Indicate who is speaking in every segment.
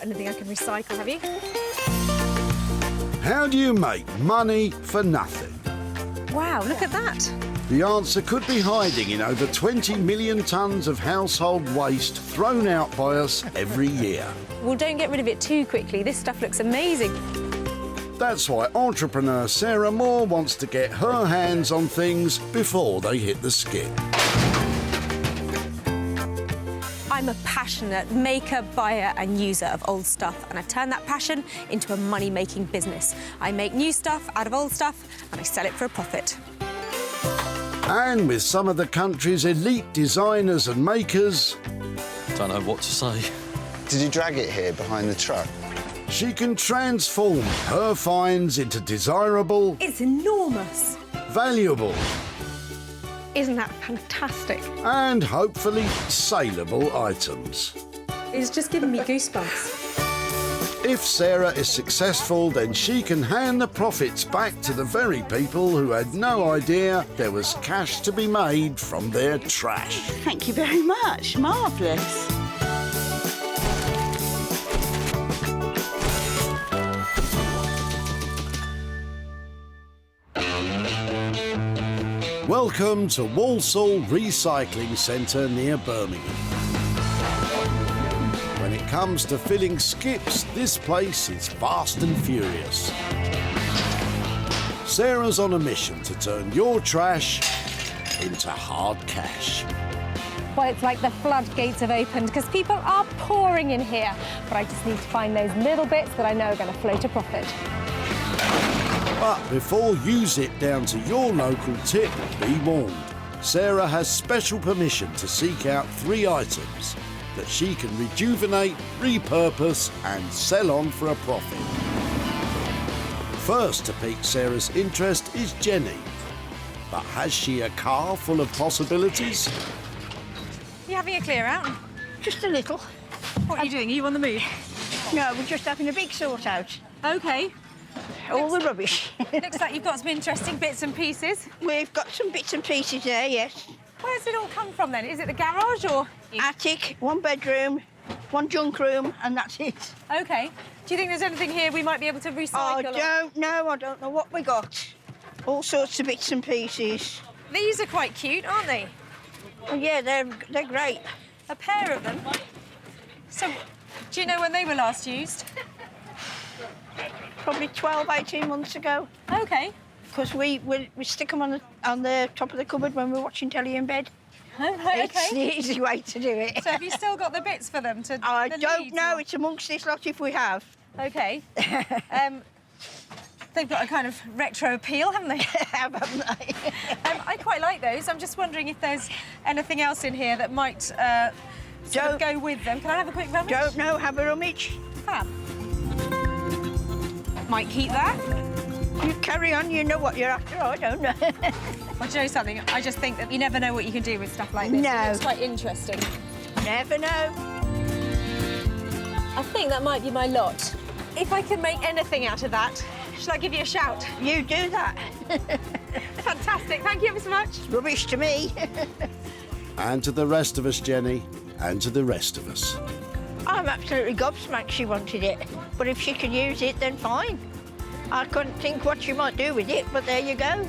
Speaker 1: anything I can recycle, have you?
Speaker 2: How do you make money for nothing?
Speaker 1: Wow, look at that.
Speaker 2: The answer could be hiding in over 20 million tonnes of household waste thrown out by us every year.
Speaker 1: Well, don't get rid of it too quickly. This stuff looks amazing.
Speaker 2: That's why entrepreneur Sarah Moore wants to get her hands on things before they hit the skip.
Speaker 1: I'm a passionate maker, buyer and user of old stuff, and I've turned that passion into a money-making business. I make new stuff out of old stuff and I sell it for a profit.
Speaker 2: And with some of the country's elite designers and makers...
Speaker 3: Don't know what to say.
Speaker 4: Did you drag it here behind the truck?
Speaker 2: She can transform her finds into desirable...
Speaker 1: It's enormous.
Speaker 2: Valuable...
Speaker 1: Isn't that fantastic?
Speaker 2: and hopefully saleable items.
Speaker 1: It's just giving me goosebumps.
Speaker 2: If Sarah is successful, then she can hand the profits back to the very people who had no idea there was cash to be made from their trash.
Speaker 5: Thank you very much. Marvellous.
Speaker 2: Welcome to Walsall Recycling Centre near Birmingham. When it comes to filling skips, this place is fast and furious. Sarah's on a mission to turn your trash into hard cash.
Speaker 1: Well, it's like the floodgates have opened because people are pouring in here. But I just need to find those little bits that I know are going to float a profit.
Speaker 2: But before you zip down to your local tip, be warned. Sarah has special permission to seek out 3 items that she can rejuvenate, repurpose and sell on for a profit. First to pique Sarah's interest is Jenny. But has she a car full of possibilities?
Speaker 1: You having a clear out?
Speaker 5: Just a little.
Speaker 1: What are you doing? Are you on the move?
Speaker 5: No, we're just having a big sort out.
Speaker 1: OK.
Speaker 5: All the rubbish.
Speaker 1: Looks like you've got some interesting bits and pieces.
Speaker 5: We've got some bits and pieces there, yes.
Speaker 1: Where's it all come from then? Is it the garage or...?
Speaker 5: Attic, 1 bedroom, 1 junk room, and that's it.
Speaker 1: OK. Do you think there's anything here we might be able to recycle?
Speaker 5: I don't know what we got. All sorts of bits and pieces.
Speaker 1: These are quite cute, aren't they?
Speaker 5: Oh, yeah, they're great.
Speaker 1: A pair of them. So, do you know when they were last used?
Speaker 5: Probably 12, 18 months ago.
Speaker 1: OK.
Speaker 5: Because we stick them on the top of the cupboard when we're watching telly in bed.
Speaker 1: Oh, right,
Speaker 5: It's
Speaker 1: OK.
Speaker 5: the easy way to do it.
Speaker 1: So have you still got the bits for them to...
Speaker 5: I
Speaker 1: the
Speaker 5: don't
Speaker 1: leads,
Speaker 5: know.
Speaker 1: or-
Speaker 5: It's amongst this lot if we have.
Speaker 1: OK. They've got a kind of retro appeal, haven't they?
Speaker 5: Haven't they?
Speaker 1: I quite like those. I'm just wondering if there's anything else in here that might sort of go with them. Can I have a quick rummage?
Speaker 5: Don't know. Have a rummage.
Speaker 1: Fab. Might keep that.
Speaker 5: You carry on. You know what you're after. I don't know.
Speaker 1: Well, do you know something? I just think that you never know what you can do with stuff like this.
Speaker 5: No.
Speaker 1: It's quite interesting.
Speaker 5: Never know.
Speaker 1: I think that might be my lot. If I can make anything out of that, shall I give you a shout?
Speaker 5: You do that.
Speaker 1: Fantastic. Thank you ever so much.
Speaker 5: Rubbish to me.
Speaker 2: And to the rest of us, Jenny, and to the rest of us.
Speaker 5: I'm absolutely gobsmacked she wanted it. But if she could use it, then fine. I couldn't think what she might do with it, but there you go.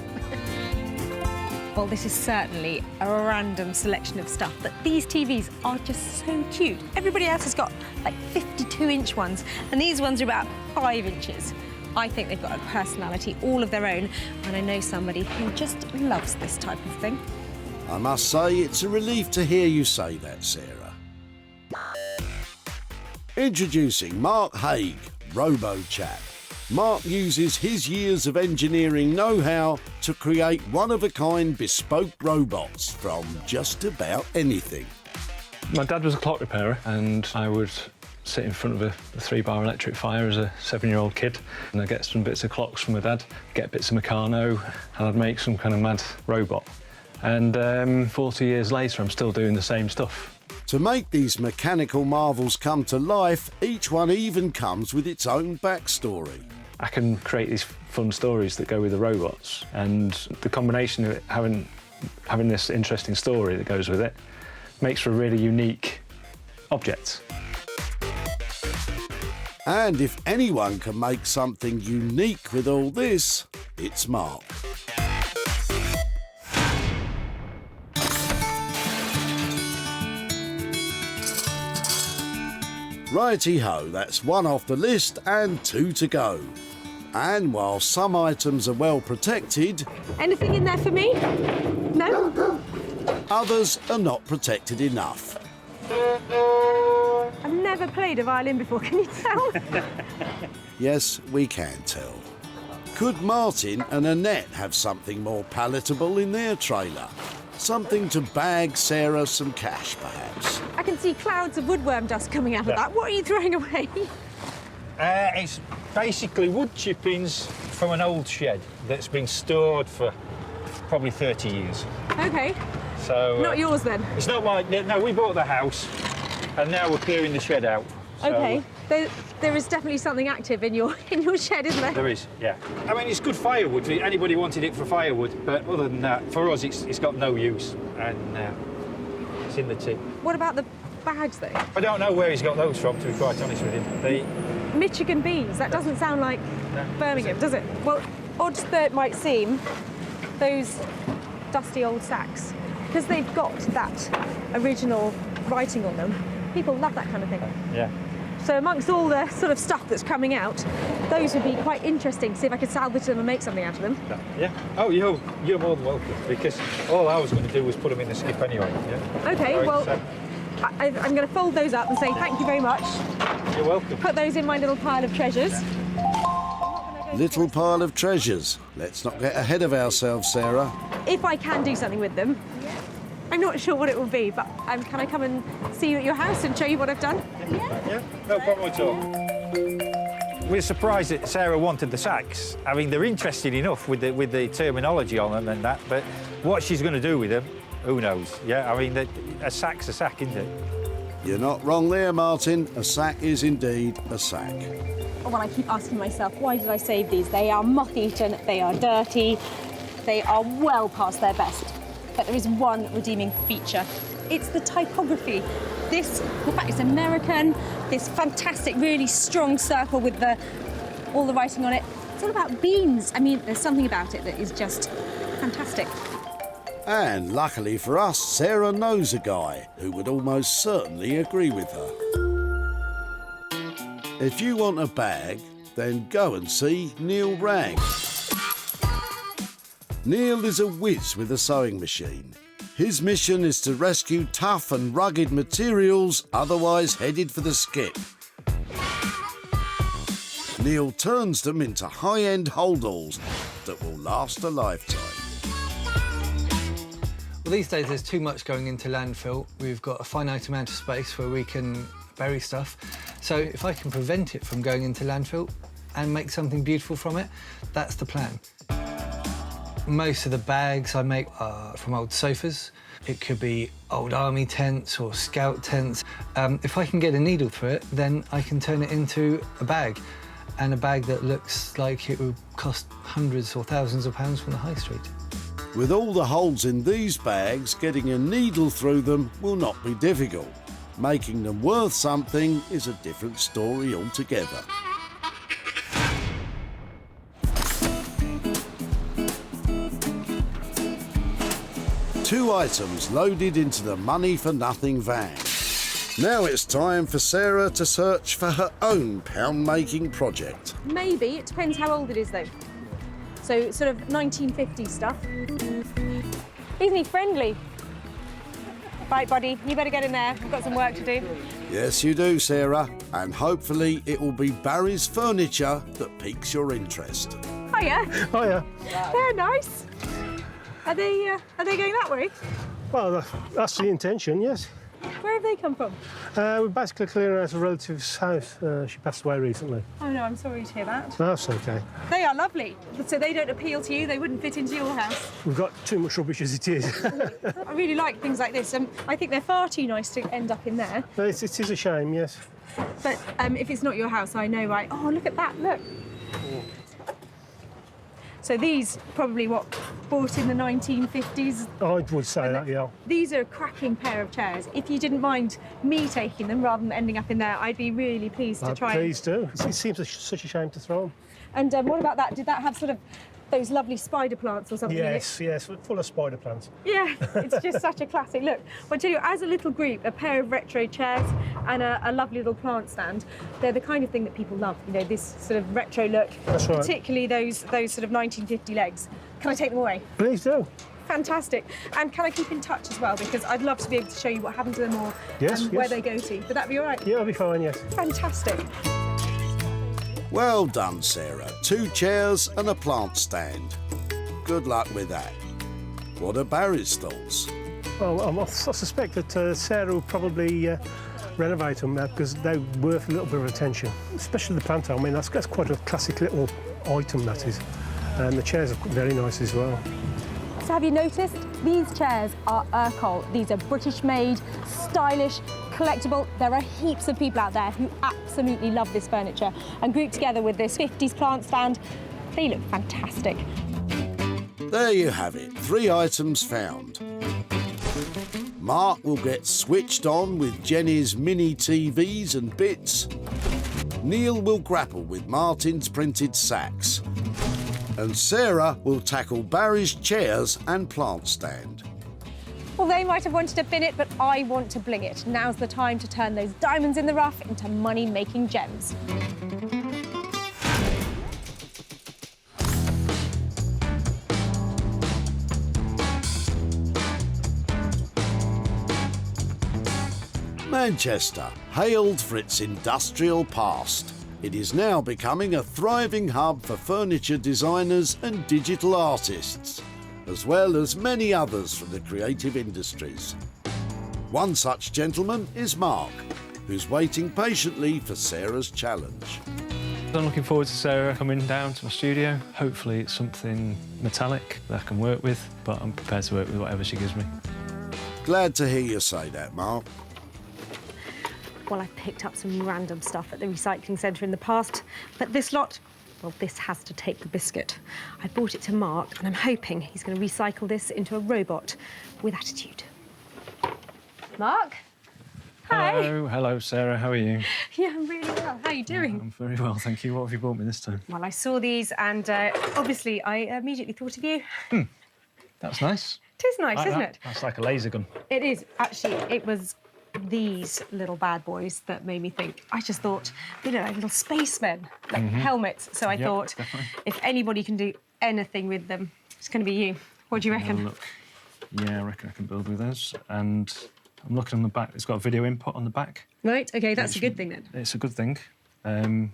Speaker 1: Well, this is certainly a random selection of stuff, but these TVs are just so cute. Everybody else has got like 52-inch ones, and these ones are about 5 inches. I think they've got a personality all of their own, and I know somebody who just loves this type of thing.
Speaker 2: I must say, it's a relief to hear you say that, Sarah. Introducing Mark Haig, RoboChat. Mark uses his years of engineering know-how to create one-of-a-kind bespoke robots from just about anything.
Speaker 6: My dad was a clock repairer, and I would sit in front of a 3-bar electric fire as a 7-year-old kid, and I'd get some bits of clocks from my dad, get bits of Meccano, and I'd make some kind of mad robot. And 40 years later, I'm still doing the same stuff.
Speaker 2: To make these mechanical marvels come to life, each one even comes with its own backstory.
Speaker 6: I can create these fun stories that go with the robots, and the combination of it having this interesting story that goes with it makes for a really unique object.
Speaker 2: And if anyone can make something unique with all this, it's Mark. Righty-ho, that's one off the list and 2 to go. And while some items are well protected,
Speaker 1: Anything in there for me? No?
Speaker 2: others are not protected enough.
Speaker 1: I've never played a violin before, can you tell?
Speaker 2: Yes, we can tell. Could Martin and Annette have something more palatable in their trailer? Something to bag Sarah some cash, perhaps?
Speaker 1: I can see clouds of woodworm dust coming out of that. What are you throwing away?
Speaker 7: It's basically wood chippings from an old shed that's been stored for probably 30 years.
Speaker 1: OK.
Speaker 7: So
Speaker 1: Not yours, then?
Speaker 7: It's not mine. No, we bought the house, and now we're clearing the shed out. So
Speaker 1: OK. There is definitely something active in your shed, isn't there?
Speaker 7: there is, yeah. I mean, it's good firewood. Anybody wanted it for firewood, but other than that, for us, it's got no use, and it's in the tip.
Speaker 1: What about the bags, though?
Speaker 7: I don't know where he's got those from, to be quite honest with him.
Speaker 1: Michigan beans. That doesn't sound like Birmingham, does it? Well, odd though it might seem, those dusty old sacks, because they've got that original writing on them, people love that kind of thing.
Speaker 7: Yeah.
Speaker 1: So amongst all the sort of stuff that's coming out, those would be quite interesting to see if I could salvage them and make something out of them.
Speaker 7: Yeah. Oh, you're more than welcome, because all I was going to do was put them in the skip anyway. Yeah.
Speaker 1: OK,
Speaker 7: Right,
Speaker 1: well,
Speaker 7: so-
Speaker 1: I'm going to fold those up and say thank you very much.
Speaker 7: You're welcome.
Speaker 1: Put those in my little pile of treasures.
Speaker 2: Little pile of treasures. Let's not get ahead of ourselves, Sarah.
Speaker 1: If I can do something with them. I'm not sure what it will be, but can I come and see you at your house and show you what I've done?
Speaker 7: Yeah, no problem at all. We're surprised that Sarah wanted the sacks. I mean, they're interesting enough with the terminology on them and that, but what she's going to do with them, who knows? Yeah, I mean, a sack's a sack, isn't it?
Speaker 2: You're not wrong there, Martin. A sack is indeed a sack.
Speaker 1: Well, I keep asking myself, why did I save these? They are moth-eaten, they are dirty, they are well past their best. But there is one redeeming feature. It's the typography. This, in fact, it's American, this fantastic, really strong circle with all the writing on it. It's all about beans. I mean, there's something about it that is just fantastic.
Speaker 2: And luckily for us, Sarah knows a guy who would almost certainly agree with her. If you want a bag, then go and see Neil Ragg. Neil is a whiz with a sewing machine. His mission is to rescue tough and rugged materials otherwise headed for the skip. Neil turns them into high-end holdalls that will last a lifetime.
Speaker 8: Well, these days there's too much going into landfill. We've got a finite amount of space where we can bury stuff. So if I can prevent it from going into landfill and make something beautiful from it, that's the plan. Most of the bags I make are from old sofas. It could be old army tents or scout tents. If I can get a needle through it, then I can turn it into a bag, and a bag that looks like it would cost hundreds or thousands of pounds from the high street.
Speaker 2: With all the holes in these bags, getting a needle through them will not be difficult. Making them worth something is a different story altogether. Two items loaded into the money-for-nothing van. Now it's time for Sarah to search for her own pound-making project.
Speaker 1: Maybe. It depends how old it is, though. So sort of 1950s stuff. Isn't he friendly? Right, buddy, you better get in there. We've got some work to do.
Speaker 2: Yes, you do, Sarah. And hopefully it will be Barry's furniture that piques your interest.
Speaker 1: Hiya.
Speaker 9: Hiya.
Speaker 1: They're nice. Are they going that way?
Speaker 9: Well, that's the intention, yes.
Speaker 1: Where have they come from?
Speaker 9: We're basically clearing out a relative's house. She passed away recently.
Speaker 1: Oh, no, I'm sorry to hear that.
Speaker 9: That's okay.
Speaker 1: They are lovely. So they don't appeal to you? They wouldn't fit into your house?
Speaker 9: We've got too much rubbish as it is.
Speaker 1: I really like things like this. I think they're far too nice to end up in there.
Speaker 9: It is a shame, yes.
Speaker 1: But if it's not your house, I know, right? Oh, look at that, look. So these probably what bought in the 1950s.
Speaker 9: I would say that, yeah.
Speaker 1: These are a cracking pair of chairs. If you didn't mind me taking them rather than ending up in there, I'd be really pleased to try.
Speaker 9: Please do. It seems such a shame to throw them.
Speaker 1: And what about that? Did that have sort of those lovely spider plants or something?
Speaker 9: Yes, yes, full of spider plants.
Speaker 1: Yeah, it's just such a classic look. Well, I tell you, as a little group, a pair of retro chairs and a lovely little plant stand, they're the kind of thing that people love, you know, this sort of retro look.
Speaker 9: That's right.
Speaker 1: Particularly those sort of 1950 legs. Can I take them away?
Speaker 9: Please do.
Speaker 1: Fantastic. And can I keep in touch as well? Because I'd love to be able to show you what happened to them or where they go to. Would that be all right?
Speaker 9: Yeah, it'll be fine, yes.
Speaker 1: Fantastic.
Speaker 2: Well done, Sarah. 2 chairs and a plant stand. Good luck with that. What are Barry's thoughts?
Speaker 9: Well, I suspect that Sarah will probably renovate them because they're worth a little bit of attention, especially the plant. I mean, that's quite a classic little item, that is. And the chairs are very nice as well.
Speaker 1: So have you noticed? These chairs are Urkel. These are British-made, stylish, collectible. There are heaps of people out there who absolutely love this furniture. And grouped together with this 50s plant stand, they look fantastic.
Speaker 2: There you have it, 3 items found. Mark will get switched on with Jenny's mini TVs and bits. Neil will grapple with Martin's printed sacks. And Sarah will tackle Barry's chairs and plant stand.
Speaker 1: Well, they might have wanted to bin it, but I want to bling it. Now's the time to turn those diamonds in the rough into money-making gems.
Speaker 2: Manchester, hailed for its industrial past. It is now becoming a thriving hub for furniture designers and digital artists, as well as many others from the creative industries. One such gentleman is Mark, who's waiting patiently for Sarah's challenge.
Speaker 6: I'm looking forward to Sarah coming down to my studio. Hopefully it's something metallic that I can work with, but I'm prepared to work with whatever she gives me.
Speaker 2: Glad to hear you say that, Mark.
Speaker 1: Well, I picked up some random stuff at the recycling centre in the past, but this lot, well, this has to take the biscuit. I brought it to Mark, and I'm hoping he's going to recycle this into a robot with attitude. Mark? Hi.
Speaker 6: Hello, Sarah. How are you?
Speaker 1: Yeah, I'm really well. How are you doing?
Speaker 6: I'm very well, thank you. What have you brought me this time?
Speaker 1: Well, I saw these, and obviously I immediately thought of you.
Speaker 6: That's nice.
Speaker 1: It is nice, isn't it?
Speaker 6: That's like a laser gun.
Speaker 1: It is. Actually, it was these little bad boys that made me think. I just thought, you know, like little spacemen, like helmets. So I thought,
Speaker 6: definitely.
Speaker 1: If anybody can do anything with them, it's going to be you. What do you reckon?
Speaker 6: Look. Yeah, I reckon I can build with those. And I'm looking on the back. It's got a video input on the back.
Speaker 1: Right, OK, that's a good thing then.
Speaker 6: It's a good thing. That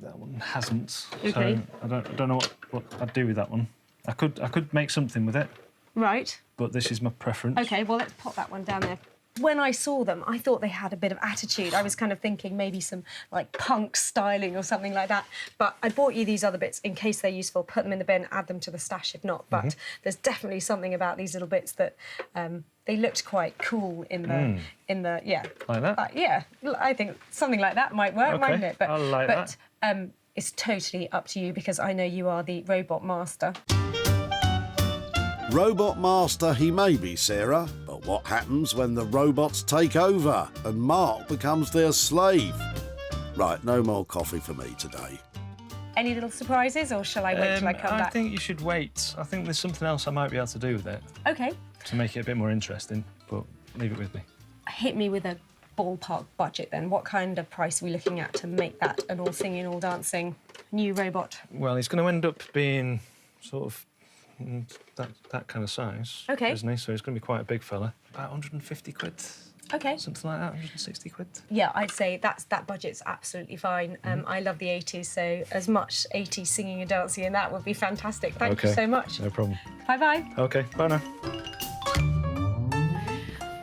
Speaker 6: one hasn't.
Speaker 1: OK.
Speaker 6: So I don't know what I'd do with that one. I could make something with it.
Speaker 1: Right.
Speaker 6: But this is my preference.
Speaker 1: OK, well, let's pop that one down there. When I saw them, I thought they had a bit of attitude. I was kind of thinking maybe some, like, punk styling or something like that. But I bought you these other bits in case they're useful. Put them in the bin, add them to the stash if not. But there's definitely something about these little bits that they looked quite cool in the yeah.
Speaker 6: Like that?
Speaker 1: Yeah, I think something like that might work, mightn't it?
Speaker 6: I like that.
Speaker 1: It's totally up to you because I know you are the robot master.
Speaker 2: Robot master he may be, Sarah, but what happens when the robots take over and Mark becomes their slave? Right, no more coffee for me today.
Speaker 1: Any little surprises, or shall I wait till I come back?
Speaker 6: I think you should wait. I think there's something else I might be able to do with it.
Speaker 1: OK.
Speaker 6: To make it a bit more interesting, but leave it with me.
Speaker 1: Hit me with a ballpark budget then. What kind of price are we looking at to make that an all singing, all dancing new robot?
Speaker 6: Well, he's going to end up being sort of that kind of size,
Speaker 1: OK.
Speaker 6: isn't he? So he's going to be quite a big fella. About 150 quid.
Speaker 1: OK.
Speaker 6: Something like that, 160 quid.
Speaker 1: Yeah, I'd say that budget's absolutely fine. I love the 80s, so as much 80s singing and dancing in that would be fantastic. Thank you so much.
Speaker 6: No problem.
Speaker 1: Bye-bye.
Speaker 6: OK, bye now.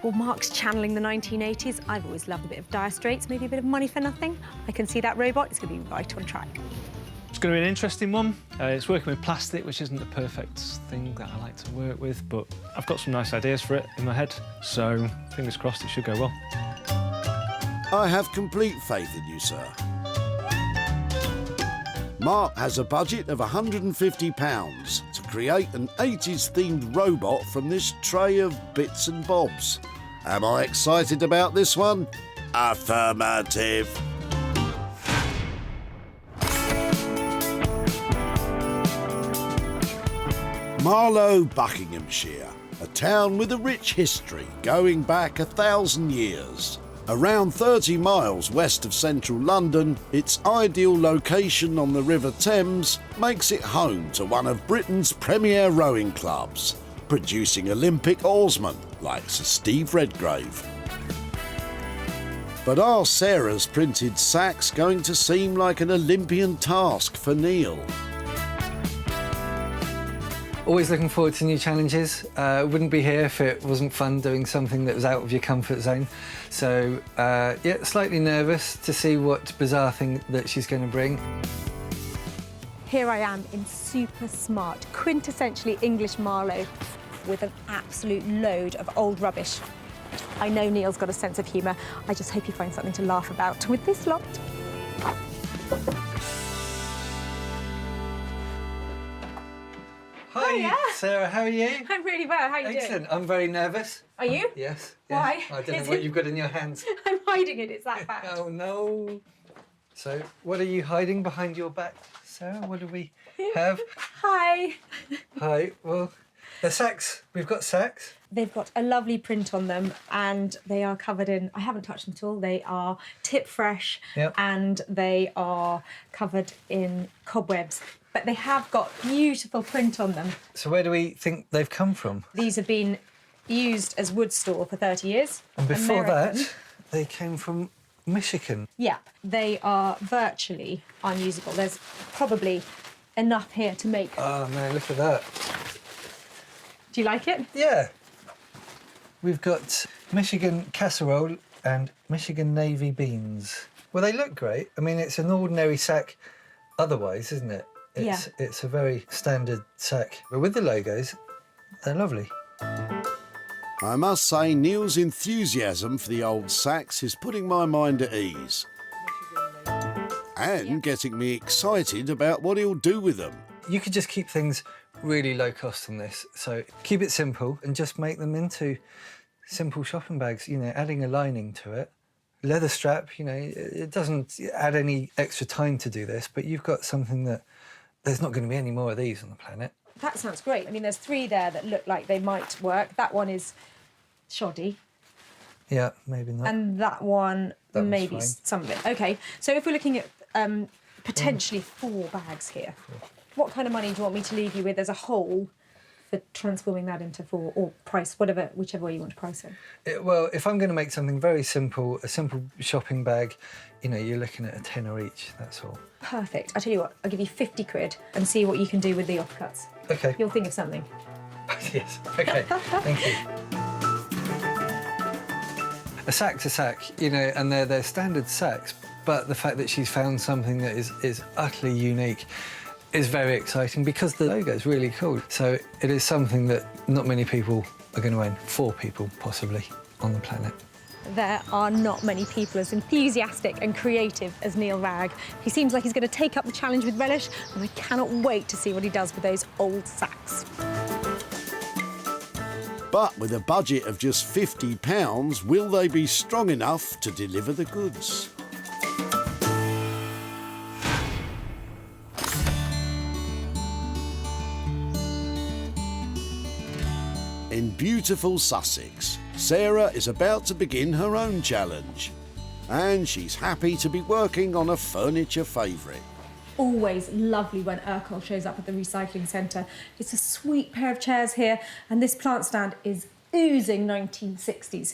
Speaker 1: Well, Mark's channeling the 1980s. I've always loved a bit of Dire Straits, maybe a bit of Money for Nothing. I can see that robot. It's going to be right on track.
Speaker 6: It's going to be an interesting one. It's working with plastic, which isn't the perfect thing that I like to work with, but I've got some nice ideas for it in my head, so fingers crossed it should go well.
Speaker 2: I have complete faith in you, sir. Mark has a budget of £150 to create an 80s-themed robot from this tray of bits and bobs. Am I excited about this one? Affirmative. Marlow, Buckinghamshire, a town with a rich history going back 1,000 years. Around 30 miles west of central London, its ideal location on the River Thames makes it home to one of Britain's premier rowing clubs, producing Olympic oarsmen like Sir Steve Redgrave. But are Sarah's printed sacks going to seem like an Olympian task for Neil?
Speaker 8: Always looking forward to new challenges. Wouldn't be here if it wasn't fun doing something that was out of your comfort zone. So, yeah, slightly nervous to see what bizarre thing that she's going to bring.
Speaker 1: Here I am in super smart, quintessentially English Marlow with an absolute load of old rubbish. I know Neil's got a sense of humour. I just hope he finds something to laugh about with this lot.
Speaker 8: Hi,
Speaker 1: Hiya.
Speaker 8: Sarah, how are you?
Speaker 1: I'm really well. How are you
Speaker 8: Excellent.
Speaker 1: doing?
Speaker 8: I'm very nervous.
Speaker 1: Are you?
Speaker 8: Yes.
Speaker 1: Why?
Speaker 8: I don't know
Speaker 1: Is
Speaker 8: what
Speaker 1: it-
Speaker 8: you've got in your hands.
Speaker 1: I'm hiding it. It's that bad.
Speaker 8: Oh, no. So, what are you hiding behind your back, Sarah? What do we have?
Speaker 1: Hi.
Speaker 8: Hi, well, the sacks. We've got sacks.
Speaker 1: They've got a lovely print on them and they are covered in, I haven't touched them at all, they are tip fresh.
Speaker 8: Yep.
Speaker 1: And they are covered in cobwebs. But they have got beautiful print on them.
Speaker 8: So, where do we think they've come from?
Speaker 1: These have been used as wood store for 30 years.
Speaker 8: And before
Speaker 1: American.
Speaker 8: that, they came from Michigan.
Speaker 1: Yeah, they are virtually unusable. There's probably enough here to make.
Speaker 8: Oh, no, look at that.
Speaker 1: Do you like it?
Speaker 8: Yeah. We've got Michigan casserole and Michigan navy beans. Well, they look great. I mean, it's an ordinary sack otherwise, isn't it? It's a very standard sack. But with the logos, they're lovely.
Speaker 2: I must say Neil's enthusiasm for the old sacks is putting my mind at ease. And getting me excited about what he'll do with them.
Speaker 8: You could just keep things really low cost on this. So keep it simple and just make them into simple shopping bags, you know, adding a lining to it. Leather strap, you know, it doesn't add any extra time to do this, but you've got something that there's not going to be any more of these on the planet.
Speaker 1: That sounds great. I mean, there's 3 there that look like they might work. That one is shoddy.
Speaker 8: Yeah, maybe not.
Speaker 1: And that one,
Speaker 8: That one's
Speaker 1: maybe
Speaker 8: fine.
Speaker 1: some of it. OK, so if we're looking at potentially 4 bags here, what kind of money do you want me to leave you with as a whole for transforming that into 4, or price, whichever way you want to price it?
Speaker 8: Well, if I'm going to make something very simple, a simple shopping bag, you know, you're looking at a tenner each, that's all.
Speaker 1: Perfect. I tell you what, I'll give you 50 quid and see what you can do with the offcuts.
Speaker 8: OK.
Speaker 1: You'll think of something.
Speaker 8: Yes, OK, thank you. A sack's a sack, you know, and they're standard sacks, but the fact that she's found something that is utterly unique is very exciting because the logo is really cool. So it is something that not many people are going to own, 4 people possibly on the planet.
Speaker 1: There are not many people as enthusiastic and creative as Neil Ragg. He seems like he's going to take up the challenge with relish, and I cannot wait to see what he does with those old sacks.
Speaker 2: But with a budget of just £50, will they be strong enough to deliver the goods? In beautiful Sussex, Sarah is about to begin her own challenge. And she's happy to be working on a furniture favourite.
Speaker 1: Always lovely when Urkel shows up at the recycling centre. It's a sweet pair of chairs here, and this plant stand is oozing 1960s.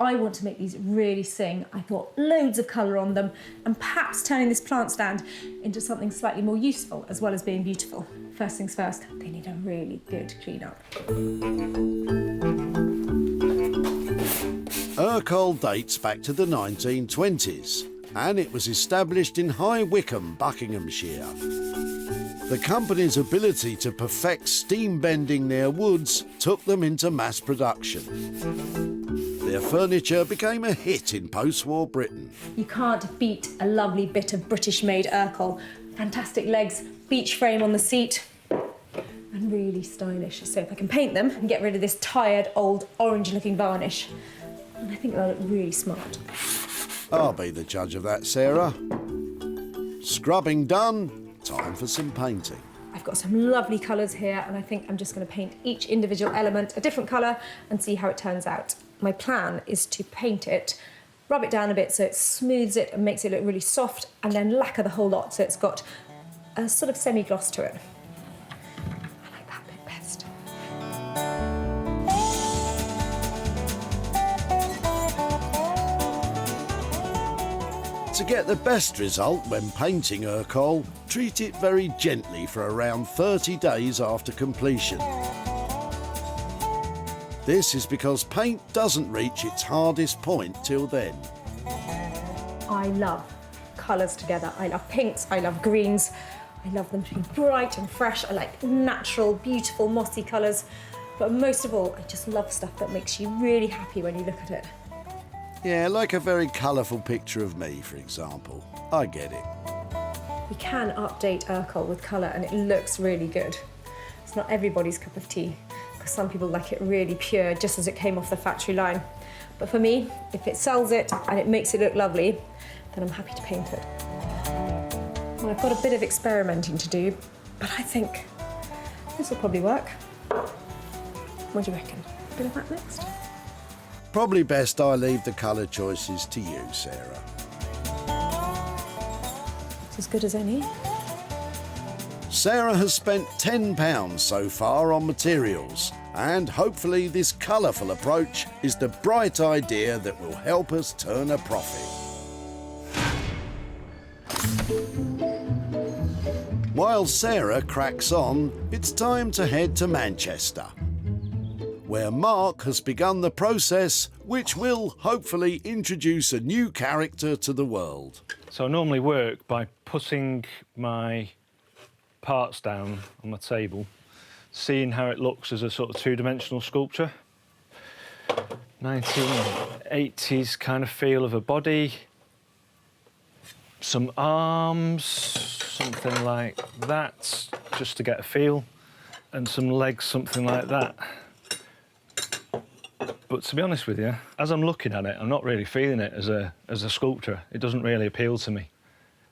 Speaker 1: I want to make these really sing. I thought loads of colour on them, and perhaps turning this plant stand into something slightly more useful as well as being beautiful. First things first, they need a really good clean-up.
Speaker 2: Urkel dates back to the 1920s, and it was established in High Wycombe, Buckinghamshire. The company's ability to perfect steam bending their woods took them into mass production. Their furniture became a hit in post-war Britain.
Speaker 1: You can't beat a lovely bit of British-made Urkel. Fantastic legs, beach frame on the seat, and really stylish. So if I can paint them and get rid of this tired, old, orange-looking varnish, and I think they'll look really smart.
Speaker 2: I'll be the judge of that, Sarah. Scrubbing done, time for some painting.
Speaker 1: I've got some lovely colours here, and I think I'm just going to paint each individual element a different colour and see how it turns out. My plan is to paint it, rub it down a bit so it smooths it and makes it look really soft, and then lacquer the whole lot so it's got a sort of semi-gloss to it. I like that bit best.
Speaker 2: To get the best result when painting Urkol, treat it very gently for around 30 days after completion. This is because paint doesn't reach its hardest point till then.
Speaker 1: I love colours together. I love pinks, I love greens. I love them to be bright and fresh. I like natural, beautiful, mossy colours. But most of all, I just love stuff that makes you really happy when you look at it.
Speaker 2: Yeah, like a very colourful picture of me, for example. I get it.
Speaker 1: We can update Urkol with colour and it looks really good. It's not everybody's cup of tea, because some people like it really pure, just as it came off the factory line. But for me, if it sells it and it makes it look lovely, then I'm happy to paint it. Well, I've got a bit of experimenting to do, but I think this will probably work. What do you reckon? A bit of that next?
Speaker 2: Probably best I leave the colour choices to you, Sarah.
Speaker 1: It's as good as any.
Speaker 2: Sarah has spent £10 so far on materials, and hopefully this colourful approach is the bright idea that will help us turn a profit. While Sarah cracks on, it's time to head to Manchester, where Mark has begun the process which will hopefully introduce a new character to the world.
Speaker 6: So I normally work by putting my parts down on my table, seeing how it looks as a sort of two-dimensional sculpture. 1980s kind of feel of a body, some arms, something like that, just to get a feel, and some legs, something like that. But to be honest with you, as I'm looking at it, I'm not really feeling it as a sculptor. It doesn't really appeal to me.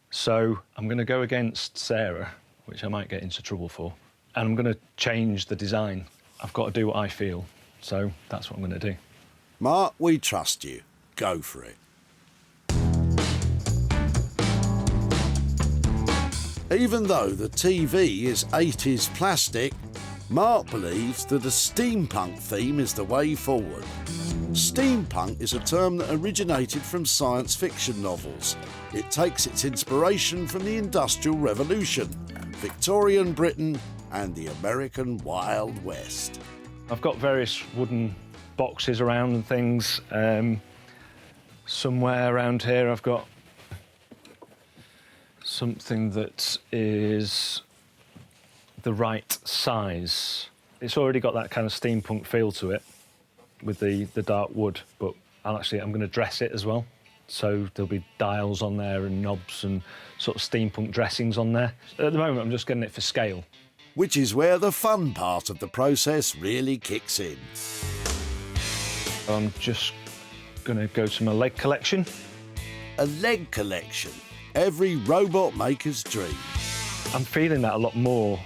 Speaker 6: So I'm going to go against Sarah, which I might get into trouble for, and I'm going to change the design. I've got to do what I feel, so that's what I'm going to do.
Speaker 2: Mark, we trust you. Go for it. Even though the TV is 80s plastic, Mark believes that a steampunk theme is the way forward. Steampunk is a term that originated from science fiction novels. It takes its inspiration from the Industrial Revolution, Victorian Britain and the American Wild West.
Speaker 6: I've got various wooden boxes around and things. Somewhere around here I've got something that is the right size. It's already got that kind of steampunk feel to it with the dark wood, but I'm going to dress it as well. So there'll be dials on there and knobs and sort of steampunk dressings on there. At the moment, I'm just getting it for scale.
Speaker 2: Which is where the fun part of the process really kicks in.
Speaker 6: I'm just going to go to my leg collection.
Speaker 2: A leg collection. Every robot maker's dream.
Speaker 6: I'm feeling that a lot more.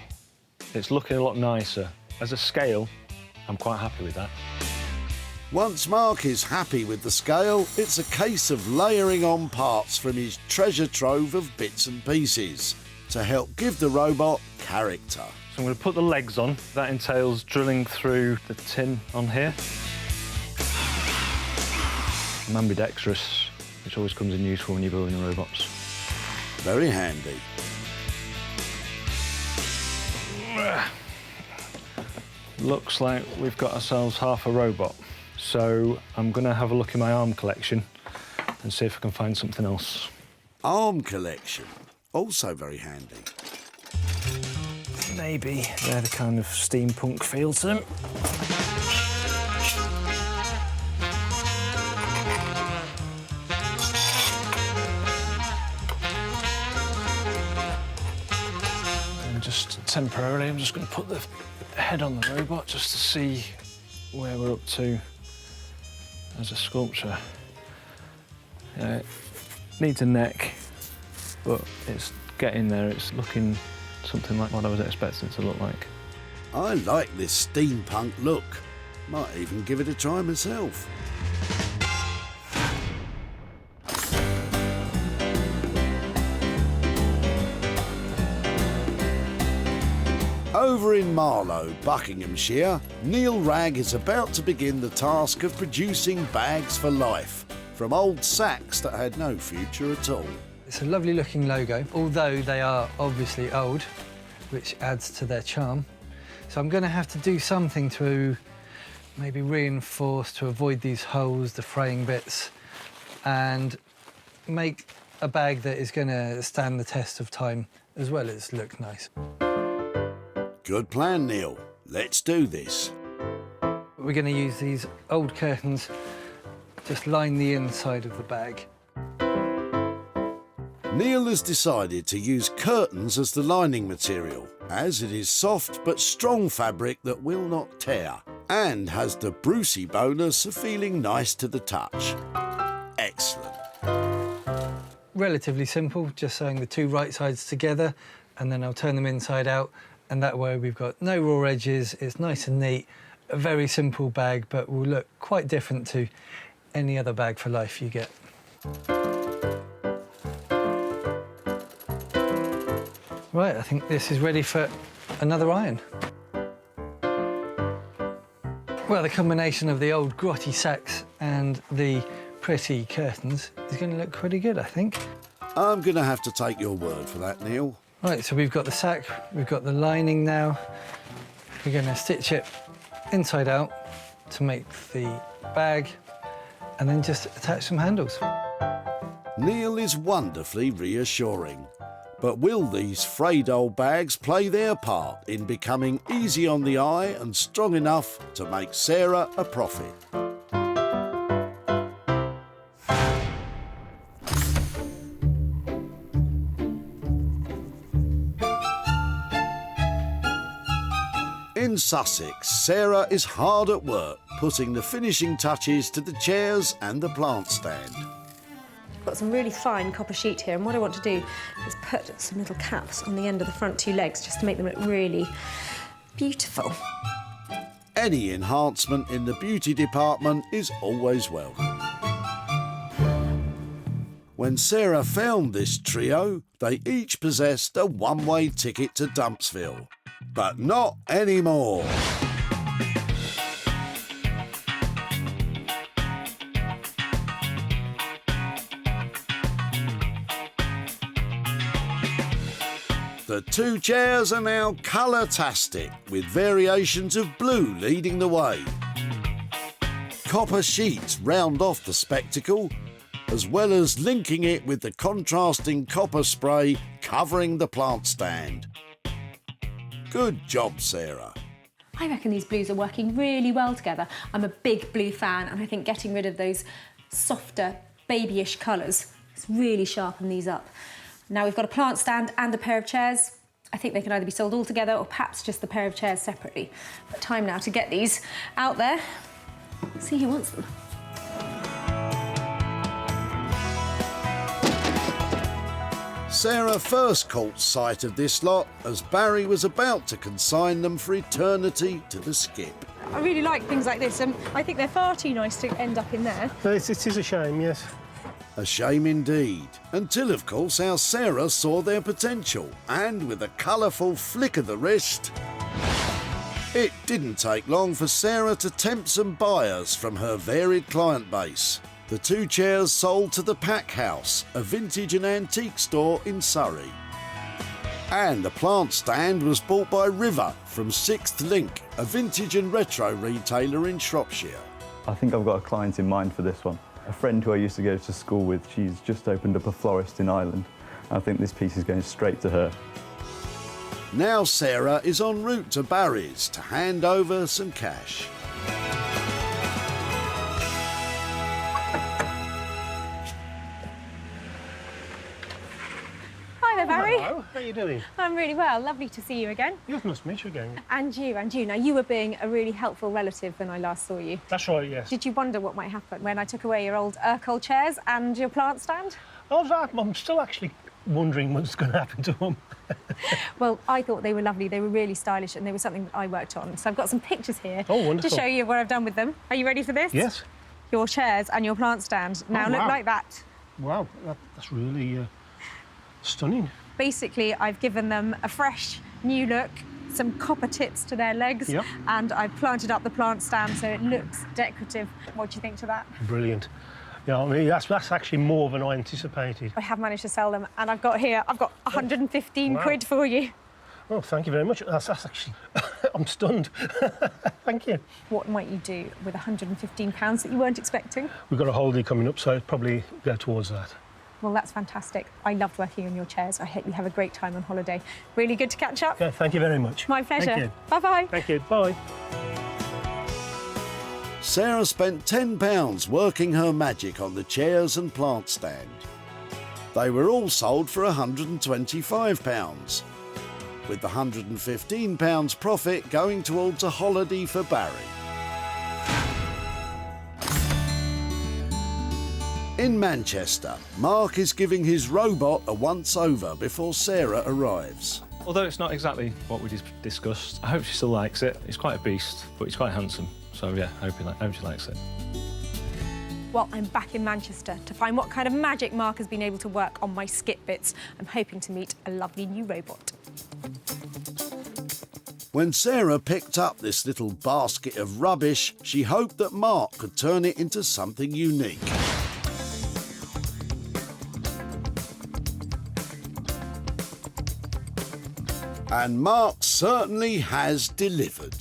Speaker 6: It's looking a lot nicer. As a scale, I'm quite happy with that.
Speaker 2: Once Mark is happy with the scale, it's a case of layering on parts from his treasure trove of bits and pieces to help give the robot character.
Speaker 6: So I'm going to put the legs on. That entails drilling through the tin on here. I'm ambidextrous, which always comes in useful when you're building robots.
Speaker 2: Very handy.
Speaker 6: Looks like we've got ourselves half a robot. So I'm going to have a look in my arm collection and see if I can find something else.
Speaker 2: Arm collection, also very handy.
Speaker 6: Maybe they're the kind of steampunk feel to them. temporarily. I'm just going to put the head on the robot just to see where we're up to as a sculpture. It needs a neck, but it's getting there. It's looking something like what I was expecting it to look like.
Speaker 2: I like this steampunk look. Might even give it a try myself. Over in Marlow, Buckinghamshire, Neil Ragg is about to begin the task of producing bags for life from old sacks that had no future at all.
Speaker 8: It's a lovely looking logo, although they are obviously old, which adds to their charm. So I'm going to have to do something to maybe reinforce to avoid these holes, the fraying bits, and make a bag that is going to stand the test of time as well as look nice.
Speaker 2: Good plan, Neil. Let's do this.
Speaker 8: We're going to use these old curtains, just line the inside of the bag.
Speaker 2: Neil has decided to use curtains as the lining material, as it is soft but strong fabric that will not tear, and has the Brucey bonus of feeling nice to the touch. Excellent.
Speaker 8: Relatively simple, just sewing the two right sides together, and then I'll turn them inside out, and that way we've got no raw edges, it's nice and neat, a very simple bag, but will look quite different to any other bag for life you get. Right, I think this is ready for another iron. Well, the combination of the old grotty sacks and the pretty curtains is going to look pretty good, I think.
Speaker 2: I'm going to have to take your word for that, Neil.
Speaker 8: Right, so we've got the sack, we've got the lining now. We're going to stitch it inside out to make the bag and then just attach some handles.
Speaker 2: Neil is wonderfully reassuring. But will these frayed old bags play their part in becoming easy on the eye and strong enough to make Sarah a profit? In Sussex, Sarah is hard at work putting the finishing touches to the chairs and the plant stand.
Speaker 1: I've got some really fine copper sheet here, and what I want to do is put some little caps on the end of the front two legs just to make them look really beautiful.
Speaker 2: Any enhancement in the beauty department is always welcome. When Sarah found this trio, they each possessed a one-way ticket to Dumpsville. But not anymore. The two chairs are now colour-tastic, with variations of blue leading the way. Copper sheets round off the spectacle, as well as linking it with the contrasting copper spray covering the plant stand. Good job, Sarah.
Speaker 1: I reckon these blues are working really well together. I'm a big blue fan, and I think getting rid of those softer, babyish colours has really sharpened these up. Now we've got a plant stand and a pair of chairs. I think they can either be sold all together or perhaps just the pair of chairs separately. But time now to get these out there. See who wants them.
Speaker 2: Sarah first caught sight of this lot as Barry was about to consign them for eternity to the skip.
Speaker 1: I really like things like this, and I think they're far too nice to end up in there.
Speaker 9: It is a shame, yes.
Speaker 2: A shame indeed, until of course our Sarah saw their potential, and with a colourful flick of the wrist, it didn't take long for Sarah to tempt some buyers from her varied client base. The two chairs sold to the Pack House, a vintage and antique store in Surrey. And the plant stand was bought by River from 6th Link, a vintage and retro retailer in Shropshire.
Speaker 10: I think I've got a client in mind for this one. A friend who I used to go to school with, she's just opened up a florist in Ireland. I think this piece is going straight to her.
Speaker 2: Now Sarah is en route to Barry's to hand over some cash.
Speaker 1: Hi there, Barry.
Speaker 9: Hello, how are you doing?
Speaker 1: I'm really well. Lovely to see you again.
Speaker 9: Yes, nice to meet you again.
Speaker 1: And you, and you. Now, you were being a really helpful relative when I last saw you.
Speaker 9: That's right, yes.
Speaker 1: Did you wonder what might happen when I took away your old Urkel chairs and your plant stand?
Speaker 9: I'm still actually wondering what's going to happen to them.
Speaker 1: Well, I thought they were lovely. They were really stylish and they were something that I worked on. So I've got some pictures here
Speaker 9: wonderful.
Speaker 1: to show you what I've done with them. Are you ready for this?
Speaker 9: Yes.
Speaker 1: Your chairs and your plant stand now look
Speaker 9: wow.
Speaker 1: like that.
Speaker 9: Wow, that's really stunning.
Speaker 1: Basically, I've given them a fresh, new look, some copper tips to their legs,
Speaker 9: Yep.
Speaker 1: and I've planted up the plant stand so it looks decorative. What do you think to that?
Speaker 9: Brilliant. Yeah, I mean, that's actually more than I anticipated.
Speaker 1: I have managed to sell them, and I've got 115
Speaker 9: Wow.
Speaker 1: quid for you.
Speaker 9: Oh, thank you very much. That's actually... I'm stunned. Thank you.
Speaker 1: What might you do with £115 that you weren't expecting?
Speaker 9: We've got a holiday coming up, so I'd probably go towards that.
Speaker 1: Well, that's fantastic. I loved working on your chairs. I hope you have a great time on holiday. Really good to catch up.
Speaker 9: Okay, thank you very much.
Speaker 1: My pleasure.
Speaker 9: Thank you.
Speaker 1: Bye-bye.
Speaker 9: Thank you. Bye.
Speaker 2: Sarah spent £10 working her magic on the chairs and plant stand. They were all sold for £125, with the £115 profit going towards a holiday for Barry. In Manchester, Mark is giving his robot a once-over before Sarah arrives.
Speaker 6: Although it's not exactly what we discussed, I hope she still likes it. He's quite a beast, but he's quite handsome. So, yeah, I hope she likes it.
Speaker 1: Well, I'm back in Manchester to find what kind of magic Mark has been able to work on my skip bits. I'm hoping to meet a lovely new robot.
Speaker 2: When Sarah picked up this little basket of rubbish, she hoped that Mark could turn it into something unique. And Mark certainly has delivered.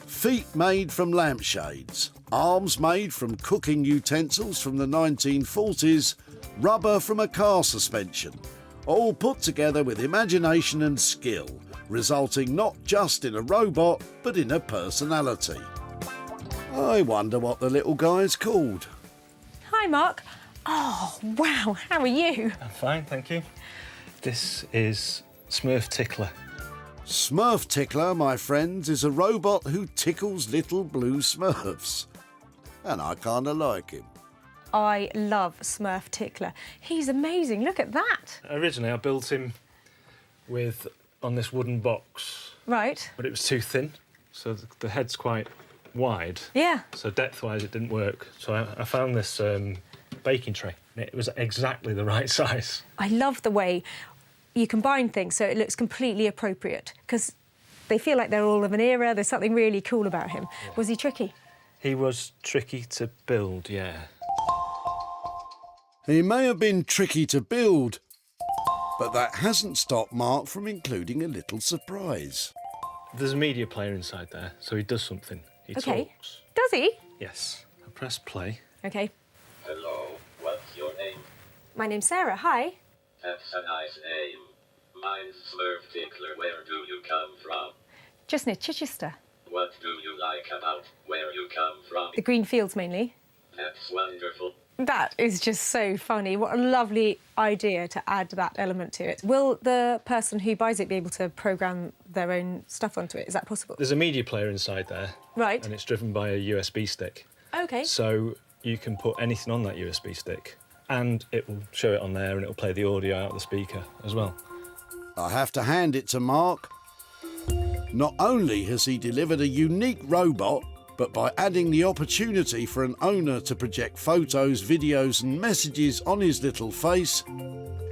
Speaker 2: Feet made from lampshades, arms made from cooking utensils from the 1940s, rubber from a car suspension, all put together with imagination and skill, resulting not just in a robot, but in a personality. I wonder what the little guy's called.
Speaker 1: Hi, Mark. Oh, wow, how are you?
Speaker 6: I'm fine, thank you. This is Smurf Tickler.
Speaker 2: Smurf Tickler, my friends, is a robot who tickles little blue Smurfs. And I kinda like him.
Speaker 1: I love Smurf Tickler. He's amazing, look at that.
Speaker 6: Originally, I built him on this wooden box,
Speaker 1: Right.
Speaker 6: but it was too thin, so the head's quite wide.
Speaker 1: Yeah.
Speaker 6: So depth-wise, it didn't work. So I found this baking tray. It was exactly the right size.
Speaker 1: I love the way you combine things so it looks completely appropriate, because they feel like they're all of an era. There's something really cool about him. Yeah. Was he tricky?
Speaker 6: He was tricky to build, yeah.
Speaker 2: He may have been tricky to build, but that hasn't stopped Mark from including a little surprise.
Speaker 6: There's a media player inside there, so he does something. He talks.
Speaker 1: Does he?
Speaker 6: Yes. I press play.
Speaker 1: OK.
Speaker 11: Hello, what's your name?
Speaker 1: My name's Sarah, hi.
Speaker 11: That's a nice name. Mine's Smurf Tickler. Where do you come from?
Speaker 1: Just near Chichester.
Speaker 11: What do you like about where you come from?
Speaker 1: The green fields, mainly.
Speaker 11: That's wonderful.
Speaker 1: That is just so funny. What a lovely idea to add that element to it. Will the person who buys it be able to programme their own stuff onto it? Is that possible?
Speaker 6: There's a media player inside there.
Speaker 1: Right.
Speaker 6: And it's driven by a USB stick.
Speaker 1: OK.
Speaker 6: So you can put anything on that USB stick and it will show it on there and it'll play the audio out of the speaker as well.
Speaker 2: I have to hand it to Mark. Not only has he delivered a unique robot, but by adding the opportunity for an owner to project photos, videos and messages on his little face,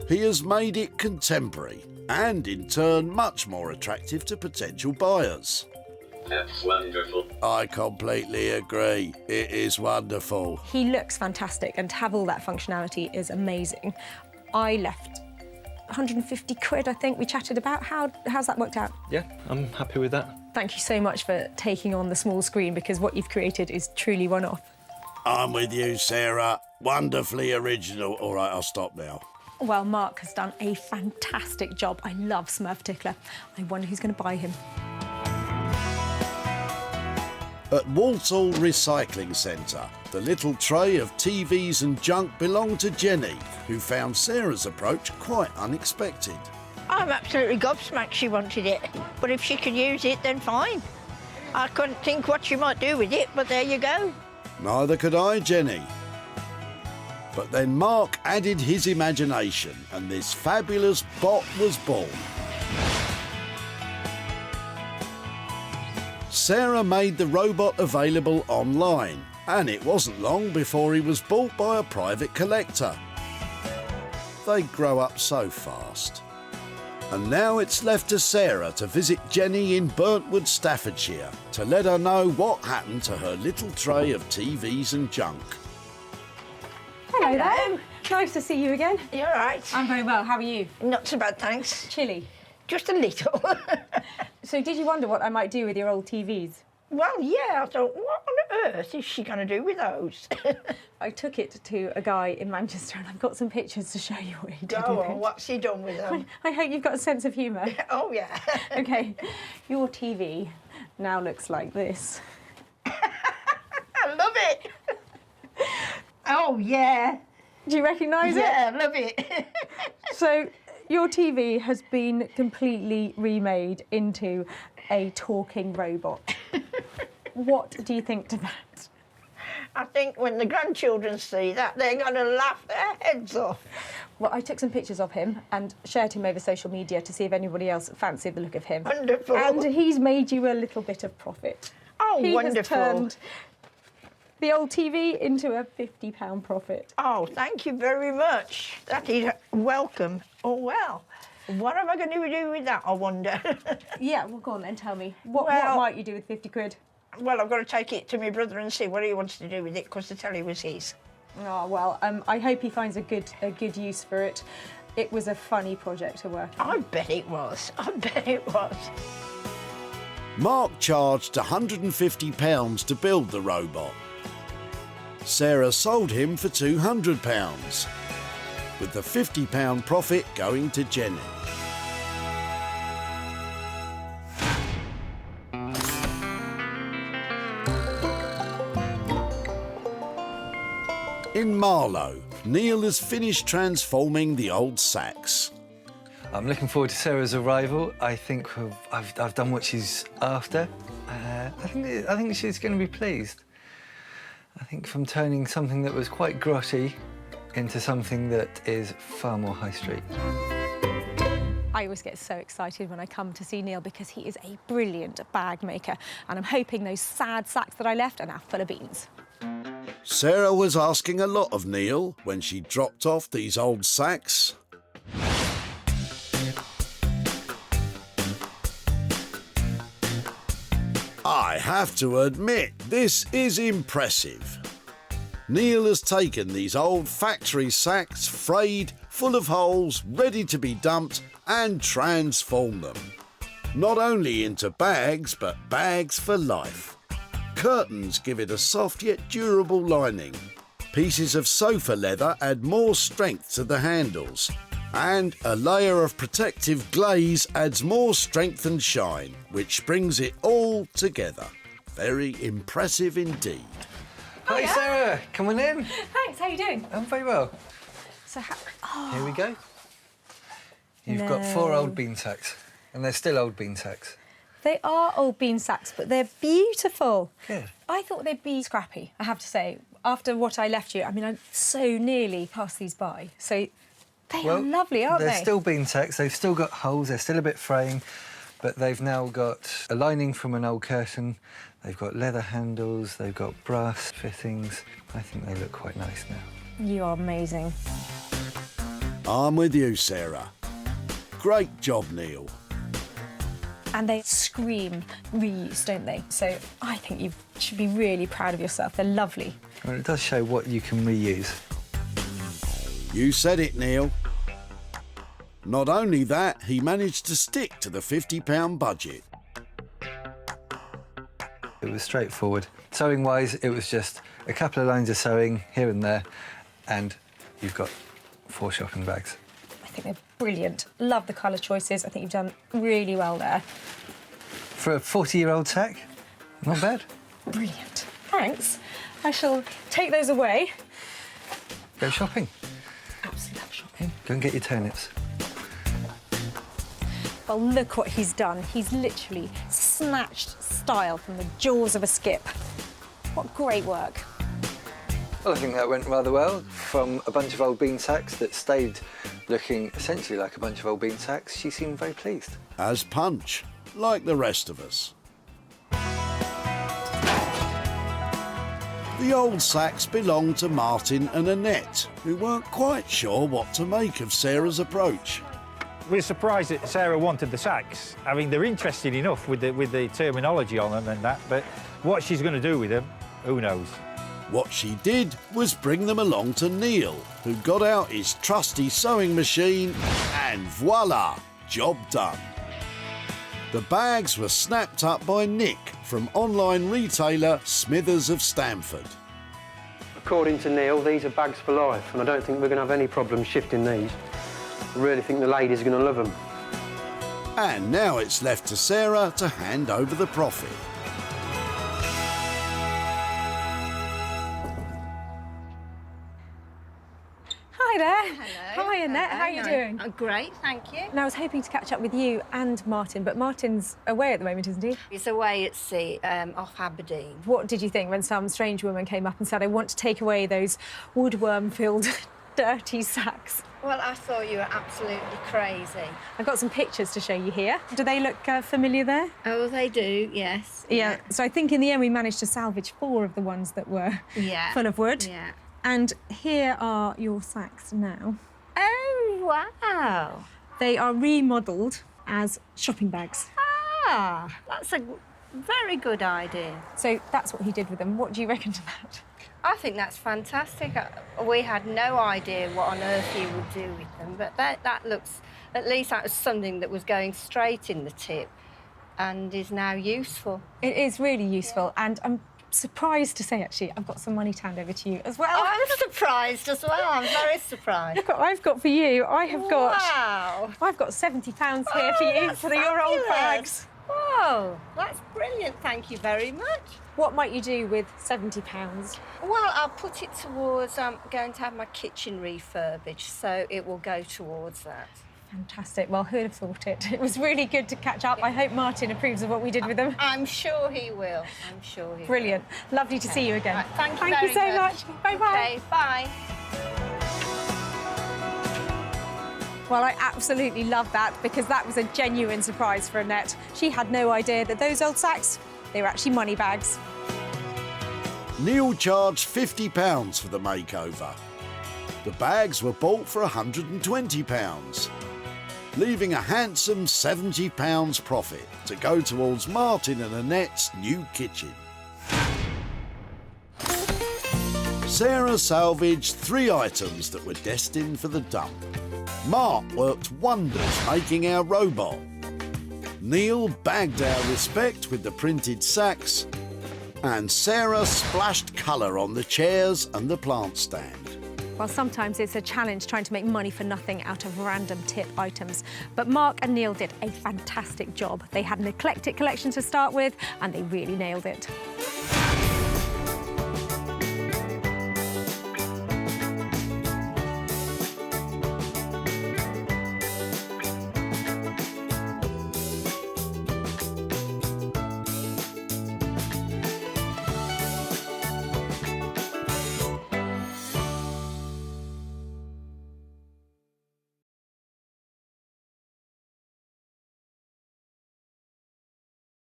Speaker 2: he has made it contemporary and, in turn, much more attractive to potential buyers.
Speaker 11: That's wonderful.
Speaker 2: I completely agree. It is wonderful.
Speaker 1: He looks fantastic, and to have all that functionality is amazing. I left 150 quid, I think we chatted about. How's that worked out?
Speaker 6: Yeah, I'm happy with that.
Speaker 1: Thank you so much for taking on the small screen, because what you've created is truly one-off.
Speaker 2: I'm with you, Sarah. Wonderfully original. All right, I'll stop now.
Speaker 1: Well, Mark has done a fantastic job. I love Smurf Tickler. I wonder who's going to buy him.
Speaker 2: At Walsall Recycling Centre, the little tray of TVs and junk belonged to Jenny, who found Sarah's approach quite unexpected.
Speaker 5: I'm absolutely gobsmacked she wanted it. But if she can use it, then fine. I couldn't think what she might do with it, but there you go.
Speaker 2: Neither could I, Jenny. But then Mark added his imagination and this fabulous bot was born. Sarah made the robot available online, and it wasn't long before he was bought by a private collector. They grow up so fast. And now it's left to Sarah to visit Jenny in Burntwood, Staffordshire, to let her know what happened to her little tray of TVs and junk.
Speaker 1: Hello there. Nice to see you again.
Speaker 5: You're all right.
Speaker 1: I'm very well. How are you?
Speaker 5: Not so bad, thanks.
Speaker 1: Chilly.
Speaker 5: Just a little.
Speaker 1: So did you wonder what I might do with your old TVs?
Speaker 5: Well, yeah, I thought, what on earth is she going to do with those?
Speaker 1: I took it to a guy in Manchester and I've got some pictures to show you what he did
Speaker 5: Go
Speaker 1: with
Speaker 5: on,
Speaker 1: it.
Speaker 5: what's he done with them?
Speaker 1: I hope you've got a sense of humour.
Speaker 5: Oh, yeah.
Speaker 1: OK, your TV now looks like this.
Speaker 5: I love it. Oh, yeah.
Speaker 1: Do you recognise it?
Speaker 5: Yeah, I love it.
Speaker 1: So your TV has been completely remade into a talking robot. What do you think to that?
Speaker 5: I think when the grandchildren see that, they're going to laugh their heads off.
Speaker 1: Well, I took some pictures of him and shared him over social media to see if anybody else fancied the look of him.
Speaker 5: Wonderful.
Speaker 1: And he's made you a little bit of profit.
Speaker 5: Oh,
Speaker 1: he
Speaker 5: wonderful.
Speaker 1: Has turned the old TV into a £50 profit.
Speaker 5: Oh, thank you very much. That is welcome. Oh, well. What am I going to do with that, I wonder?
Speaker 1: Yeah, well, go on then, tell me. What
Speaker 5: Well-
Speaker 1: might you do with 50 quid?
Speaker 5: Well, I've got to take it to my brother and see what he wants to do with it, because the telly was his.
Speaker 1: Oh, well, I hope he finds a good use for it. It was a funny project to work on.
Speaker 5: I bet it was. I bet it was.
Speaker 2: Mark charged £150 to build the robot. Sarah sold him for £200, with the £50 profit going to Jenny. In Marlow, Neil has finished transforming the old sacks.
Speaker 8: I'm looking forward to Sarah's arrival. I think I've done what she's after. I think she's going to be pleased. I think from turning something that was quite grotty into something that is far more high street.
Speaker 1: I always get so excited when I come to see Neil because he is a brilliant bag maker, and I'm hoping those sad sacks that I left are now full of beans.
Speaker 2: Sarah was asking a lot of Neil when she dropped off these old sacks. I have to admit, this is impressive. Neil has taken these old factory sacks, frayed, full of holes, ready to be dumped, and transformed them. Not only into bags, but bags for life. Curtains give it a soft yet durable lining. Pieces of sofa leather add more strength to the handles. And a layer of protective glaze adds more strength and shine, which brings it all together. Very impressive indeed.
Speaker 8: Hi, Sarah. Come on in.
Speaker 1: Thanks, how you doing?
Speaker 8: I'm very well.
Speaker 1: So,
Speaker 8: Here we go. You've got 4 old bean sacks, and they're still old bean sacks.
Speaker 1: They are old bean sacks, but they're beautiful.
Speaker 8: Good.
Speaker 1: I thought they'd be scrappy, I have to say. After what I left you, I mean, I so nearly passed these by. So they are lovely, aren't they?
Speaker 8: They're still bean sacks. They've still got holes. They're still a bit fraying, but they've now got a lining from an old curtain. They've got leather handles. They've got brass fittings. I think they look quite nice now.
Speaker 1: You are amazing.
Speaker 2: I'm with you, Sarah. Great job, Neil.
Speaker 1: And they scream reuse, don't they? So I think you should be really proud of yourself. They're lovely.
Speaker 8: Well, it does show what you can reuse.
Speaker 2: You said it, Neil. Not only that, he managed to stick to the £50 budget.
Speaker 8: It was straightforward. Sewing-wise, it was just a couple of lines of sewing here and there, and you've got 4 shopping bags.
Speaker 1: I think they're brilliant. Love the colour choices. I think you've done really well there.
Speaker 8: For a 40-year-old sack, not bad.
Speaker 1: Brilliant. Thanks. I shall take those away.
Speaker 8: Go shopping.
Speaker 1: Absolutely love shopping.
Speaker 8: Go and get your turnips.
Speaker 1: Well, look what he's done. He's literally snatched style from the jaws of a skip. What great work.
Speaker 8: Well, I think that went rather well. From a bunch of old bean sacks that stayed looking essentially like a bunch of old bean sacks, she seemed very pleased.
Speaker 2: As Punch, like the rest of us. The old sacks belonged to Martin and Annette, who weren't quite sure what to make of Sarah's approach.
Speaker 7: We're surprised that Sarah wanted the sacks. I mean, they're interesting enough with the terminology on them and that, but what she's going to do with them, who knows?
Speaker 2: What she did was bring them along to Neil, who got out his trusty sewing machine and voila, job done. The bags were snapped up by Nick from online retailer Smithers of Stamford.
Speaker 12: According to Neil, these are bags for life, and I don't think we're going to have any problem shifting these. I really think the ladies are going to love them.
Speaker 2: And now it's left to Sarah to hand over the profit.
Speaker 1: Hi there.
Speaker 5: Hello.
Speaker 1: Hi, Annette. How are you doing?
Speaker 5: Great, thank you.
Speaker 1: And I was hoping to catch up with you and Martin, but Martin's away at the moment, isn't he?
Speaker 5: He's away at sea, off Aberdeen.
Speaker 1: What did you think when some strange woman came up and said, I want to take away those woodworm-filled dirty sacks?
Speaker 5: Well, I thought you were absolutely crazy.
Speaker 1: I've got some pictures to show you here. Do they look familiar there?
Speaker 5: Oh, they do, yes.
Speaker 1: Yeah. So I think in the end we managed to salvage 4 of the ones that were full of wood.
Speaker 5: Yeah.
Speaker 1: And here are your sacks now.
Speaker 5: Oh, wow.
Speaker 1: They are remodelled as shopping bags.
Speaker 5: Ah, that's a very good idea.
Speaker 1: So that's what he did with them. What do you reckon to that?
Speaker 5: I think that's fantastic. We had no idea what on earth you would do with them, but that looks, at least that was something that was going straight in the tip and is now useful.
Speaker 1: It is really useful, and I'm surprised to say, actually, I've got some money to hand over to you as well.
Speaker 5: Oh, I'm surprised as well. I'm very surprised.
Speaker 1: Look what I've got for you. I have got...
Speaker 5: Wow.
Speaker 1: I've got £70 here for you, for your old bags.
Speaker 5: Whoa, that's brilliant. Thank you very much.
Speaker 1: What might you do with £70?
Speaker 5: Well, I'll put it towards, I'm going to have my kitchen refurbished, so it will go towards that.
Speaker 1: Fantastic. Well, who'd have thought it? It was really good to catch up. I hope Martin approves of what we did with them.
Speaker 5: I'm sure he will. I'm sure he
Speaker 1: Brilliant.
Speaker 5: will.
Speaker 1: Lovely to see you again.
Speaker 5: Right, thank you
Speaker 1: Thank you so much. Bye-bye.
Speaker 5: Okay, bye.
Speaker 1: Well, I absolutely love that, because that was a genuine surprise for Annette. She had no idea that those old sacks, they were actually money bags.
Speaker 2: Neil charged £50 for the makeover. The bags were bought for £120, leaving a handsome £70 profit to go towards Martin and Annette's new kitchen. Sarah salvaged 3 items that were destined for the dump. Mark worked wonders making our robot. Neil bagged our respect with the printed sacks, and Sarah splashed colour on the chairs and the plant stand.
Speaker 1: Well, sometimes it's a challenge trying to make money for nothing out of random tip items. But Mark and Neil did a fantastic job. They had an eclectic collection to start with, and they really nailed it.